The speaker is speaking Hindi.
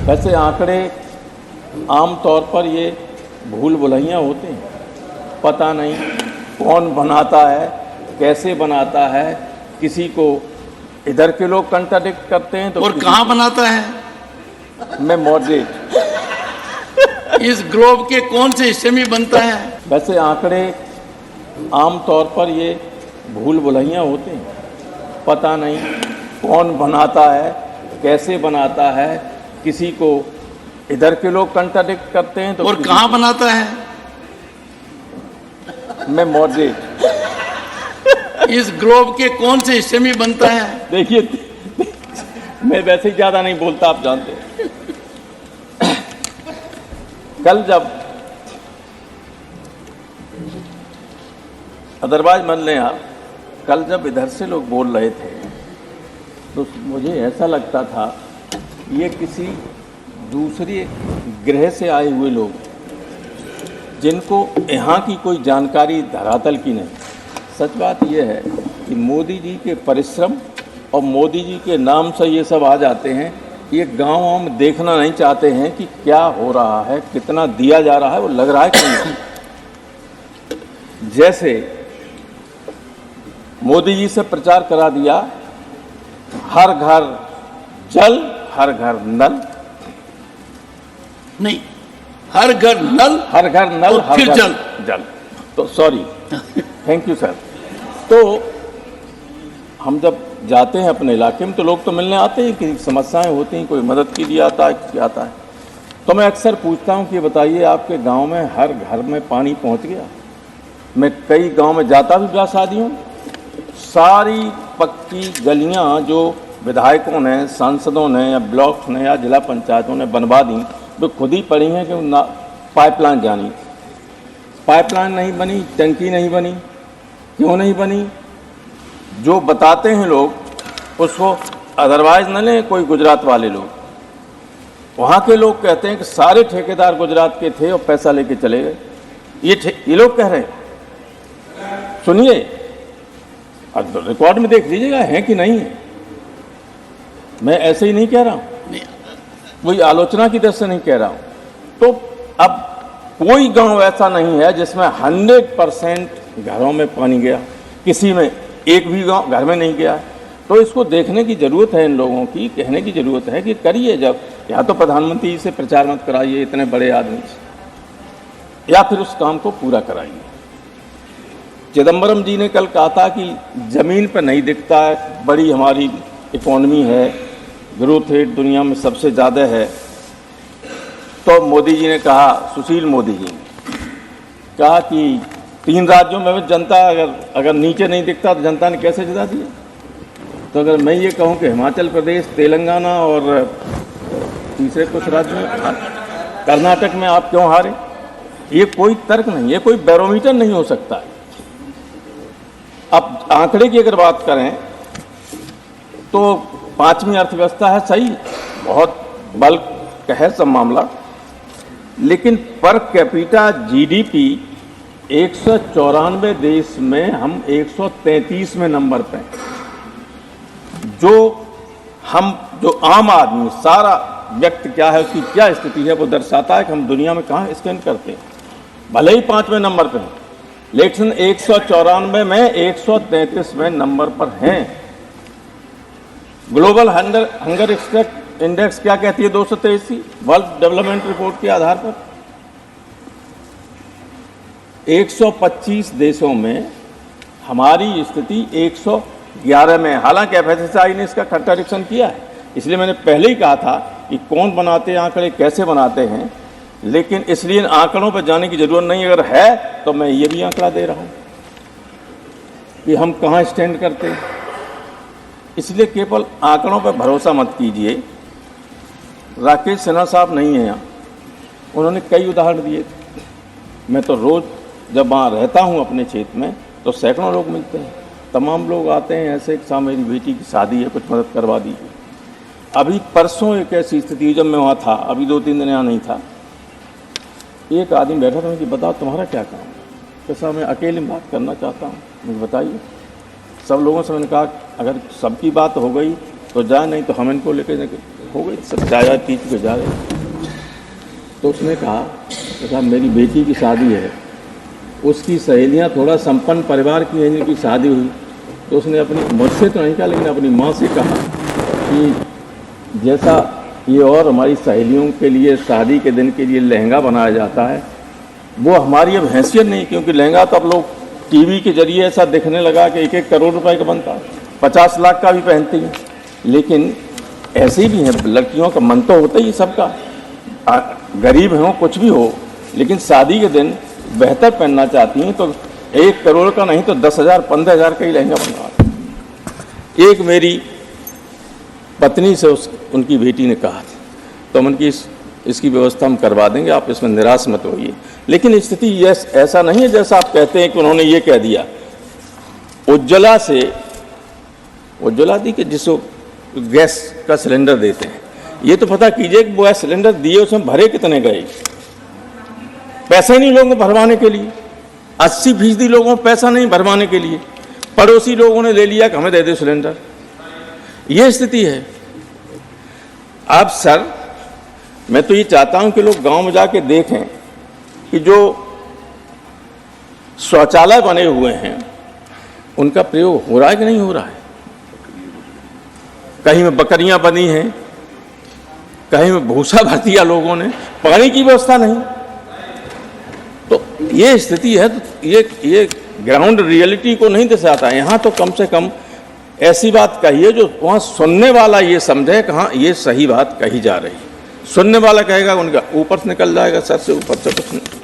वैसे आंकड़े आम तौर पर ये भूल भुलैया होते हैं, पता नहीं कौन बनाता है, कैसे बनाता है, किसी को इधर के लोग कंट्राडिक्ट करते हैं तो और कहाँ बनाता है? मैं मॉडरेट। इस ग्लोब के कौन से हिस्से में बनता है? वैसे आंकड़े आम तौर पर ये भूल भुलैया होते हैं, पता नहीं कौन बनाता है, कैसे बनाता है, किसी को इधर के लोग कंट्राडिक्ट करते हैं तो और कहाँ बनाता है? मैं मॉडरेट। इस ग्लोब के कौन से हिस्से में बनता है? देखिए मैं वैसे ही ज्यादा नहीं बोलता, आप जानते हैं। कल जब अदरवाइज मान लें आप, कल जब इधर से लोग बोल रहे थे तो मुझे ऐसा लगता था ये किसी दूसरे ग्रह से आए हुए लोग, जिनको यहाँ की कोई जानकारी धरातल की नहीं। सच बात यह है कि मोदी जी के परिश्रम और मोदी जी के नाम से ये सब आ जाते हैं। ये गाँव में देखना नहीं चाहते हैं कि क्या हो रहा है, कितना दिया जा रहा है, वो लग रहा है कि नहीं। जैसे मोदी जी से प्रचार करा दिया, हर घर जल हर घर नल, नहीं, हर घर नल, हर घर नल, और फिर जल। जल तो सॉरी, थैंक यू सर। तो हम जब जाते हैं अपने इलाके में तो लोग तो मिलने आते हैं कि समस्याएं होती हैं, कोई मदद के लिए आता है, क्या आता है। तो मैं अक्सर पूछता हूं कि बताइए आपके गांव में हर घर में पानी पहुंच गया? मैं कई गांव में जाता भी ब्याह शादियों, सारी पक्की गलियां जो विधायकों ने, सांसदों ने या ब्लॉक ने या जिला पंचायतों ने बनवा दी, वो खुद ही पड़ी हैं कि पाइपलाइन जानी। पाइपलाइन नहीं बनी, टंकी नहीं बनी। क्यों नहीं बनी? जो बताते हैं लोग उसको अदरवाइज न लें, कोई गुजरात वाले लोग, वहाँ के लोग कहते हैं कि सारे ठेकेदार गुजरात के थे और पैसा लेके चले गए। ये लोग कह रहे हैं, सुनिए, अब रिकॉर्ड में देख लीजिएगा है कि नहीं है। मैं ऐसे ही नहीं कह रहा हूँ, वही आलोचना की दृष्टि से नहीं कह रहा हूँ। तो अब कोई गांव ऐसा नहीं है जिसमें 100% घरों में पानी गया, किसी में एक भी गांव घर में नहीं गया है। तो इसको देखने की जरूरत है, इन लोगों की कहने की जरूरत है कि करिए। जब या तो प्रधानमंत्री जी से प्रचार मत कराइए इतने बड़े आदमी से, या फिर उस काम को पूरा कराइए। चिदम्बरम जी ने कल कहा था कि जमीन पर नहीं दिखता है, बड़ी हमारी इकोनॉमी है, ग्रोथ रेट दुनिया में सबसे ज़्यादा है। तो मोदी जी ने कहा, सुशील मोदी जी ने कहा कि 3 राज्यों में जनता अगर नीचे नहीं दिखता तो जनता ने कैसे जिता दिया। तो अगर मैं ये कहूँ कि हिमाचल प्रदेश, तेलंगाना और तीसरे कुछ राज्य में, कर्नाटक में आप क्यों हारे, ये कोई तर्क नहीं, ये कोई बैरोमीटर नहीं हो सकता है। अब आंकड़े की अगर बात करें तो 5वीं अर्थव्यवस्था है, सही, बहुत बल्क का है सब मामला, लेकिन पर कैपिटा जीडीपी 194 देश में हम 133वें नंबर पे। जो आम आदमी, सारा व्यक्ति क्या है, उसकी क्या स्थिति है, वो दर्शाता है कि हम दुनिया में कहाँ स्टैंड करते हैं। भले ही 5वें नंबर पे हैं, लेकिन 194 में 133वें नंबर पर हैं। ग्लोबल हंगर इंडेक्स क्या कहती है? 283 वर्ल्ड डेवलपमेंट रिपोर्ट के आधार पर 125 देशों में हमारी स्थिति 111 में। हालांकि एफएसएसआई ने इसका कंट्राडिक्शन किया है, इसलिए मैंने पहले ही कहा था कि कौन बनाते हैं आंकड़े, कैसे बनाते हैं, लेकिन इसलिए इन आंकड़ों पर जाने की जरूरत नहीं। अगर है तो मैं ये भी आंकड़ा दे रहा हूं कि हम कहां स्टैंड करते हैं। इसलिए केवल आंकड़ों पर भरोसा मत कीजिए। राकेश सिन्हा साहब नहीं है यहाँ, उन्होंने कई उदाहरण दिए थे। मैं तो रोज़ जब वहाँ रहता हूँ अपने क्षेत्र में तो सैकड़ों लोग मिलते हैं, तमाम लोग आते हैं ऐसे कि साहब मेरी बेटी की शादी है, कुछ मदद करवा दीजिए। अभी परसों एक ऐसी स्थिति हुई, जब मैं वहाँ था, अभी 2-3 दिन यहाँ नहीं था, एक आदमी बैठा था कि बताओ तुम्हारा क्या काम है? तो साहब मैं अकेले बात करना चाहता हूँ। मुझे बताइए। सब लोगों से मैंने कहा अगर सबकी बात हो गई तो जाए, नहीं तो हम इनको लेके हो गई, सब चाय पी के जा रहे। तो उसने कहा कि साहब मेरी बेटी की शादी है, उसकी सहेलियां थोड़ा संपन्न परिवार की हैं जिनकी शादी हुई, तो उसने अपनी, मुझसे तो नहीं कहा लेकिन अपनी माँ से कहा कि जैसा ये और हमारी सहेलियों के लिए शादी के दिन के लिए लहंगा बनाया जाता है, वो हमारी अब हैसियत नहीं, क्योंकि लहंगा तो अब लोग टीवी के जरिए ऐसा दिखने लगा कि 1-1 करोड़ रुपए का बनता है, 50 लाख का भी पहनती हैं। लेकिन ऐसे भी हैं, लड़कियों का मन तो होता ही सबका, गरीब हो कुछ भी हो, लेकिन शादी के दिन बेहतर पहनना चाहती हैं, तो 1 करोड़ का नहीं तो 10,000 15,000 का ही लहंगा बनवा। एक मेरी पत्नी से उनकी बेटी ने कहा था, तो हम उनकी इसकी व्यवस्था हम करवा देंगे, आप इसमें निराश मत होइए। लेकिन स्थिति ऐसा नहीं है जैसा आप कहते हैं कि उन्होंने ये कह दिया। उज्ज्वला दी कि जिसको गैस का सिलेंडर देते हैं, ये तो पता कीजिए कि वो गैस सिलेंडर दिए उसमें भरे कितने गए, पैसे नहीं लोगों को भरवाने के लिए, 80% लोगों को पैसा नहीं भरवाने के लिए, पड़ोसी लोगों ने ले लिया कि हमें दे दो सिलेंडर। ये स्थिति है। अब सर मैं तो ये चाहता हूं कि लोग गांव में जाके देखें कि जो शौचालय बने हुए हैं उनका प्रयोग हो रहा है कि नहीं हो रहा है। कहीं में बकरियां बनी हैं, कहीं में भूसा भर दिया लोगों ने, पानी की व्यवस्था नहीं। तो ये स्थिति है। तो ये ग्राउंड रियलिटी को नहीं दर्शाता है। यहाँ तो कम से कम ऐसी बात कहिए जो वहाँ सुनने वाला ये समझे कि हाँ ये सही बात कही जा रही है। सुनने वाला कहेगा उनका ऊपर से निकल जाएगा, सर से ऊपर से कुछ नहीं।